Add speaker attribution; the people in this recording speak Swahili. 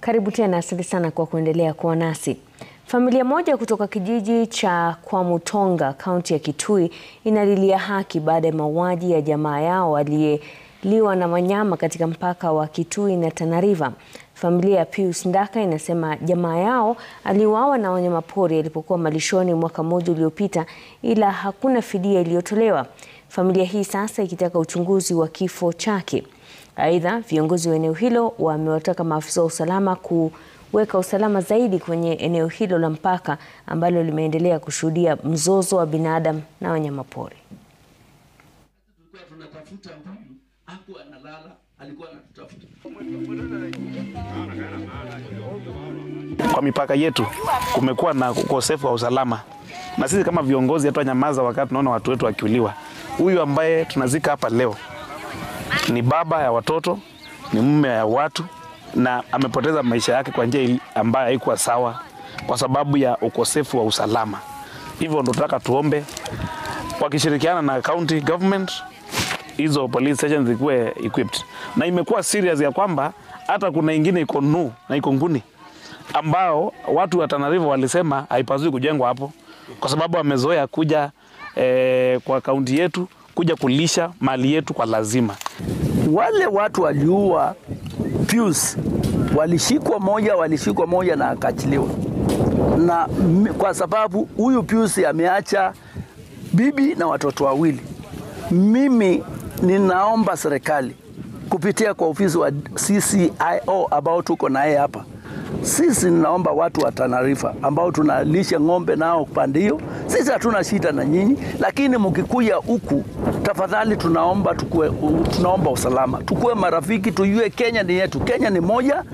Speaker 1: Karibu tena, asante sana kwa kuendelea kuwa nasi. Familia moja kutoka kijiji cha Kwamutonga, kaunti ya Kitui, inalilia haki baada ya mauaji ya jamaa yao aliyeliwa na wanyama katika mpaka wa Kitui na Tana River. Familia ya Pius Ndaka inasema jamaa yao aliuawa na wanyamapori alipokuwa malishoni mwaka mmoja uliopita, ila hakuna fidia iliyotolewa. Familia hii sasa ikitaka uchunguzi wa kifo chake. Aidha, viongozi wa eneo hilo wamewataka maafisa wa usalama kuweka usalama zaidi kwenye eneo hilo la mpaka ambalo limeendelea kushuhudia mzozo wa binadamu na wanyamapori.
Speaker 2: Kwa mipaka yetu kumekuwa na ukosefu wa usalama, na sisi kama viongozi hatujanyamaza wakati tunaona watu wetu wakiuliwa. Huyu ambaye tunazika hapa leo ni baba ya watoto, ni mume ya watu, na amepoteza maisha yake kwa njia ambayo haikuwa sawa kwa sababu ya ukosefu wa usalama. Hivyo ndo tunataka tuombe wakishirikiana na county government hizo police stations zikuwe equipped. Na imekuwa serious ya kwamba hata kuna ingine iko Nuhu na iko Nguni ambao watu wa Tana River walisema haipaswi kujengwa hapo kwa sababu wamezoea kuja kwa kaunti yetu kuja kulisha mali yetu kwa lazima.
Speaker 3: Wale watu waliua Pius walishikwa moja na akachiliwa. Na kwa sababu huyu Pius ameacha bibi na watoto wawili. Mimi ninaomba serikali kupitia kwa ofisi wa CCIO ambao tuko naye hapa. Sisi ninaomba watu wa Tana River ambao tunalisha ng'ombe nao pande hiyo. Sisi hatuna shida na nyinyi, lakini mkikuja huku tafadhali tunaomba usalama. Tukue marafiki, tujue Kenya ni yetu. Kenya ni moja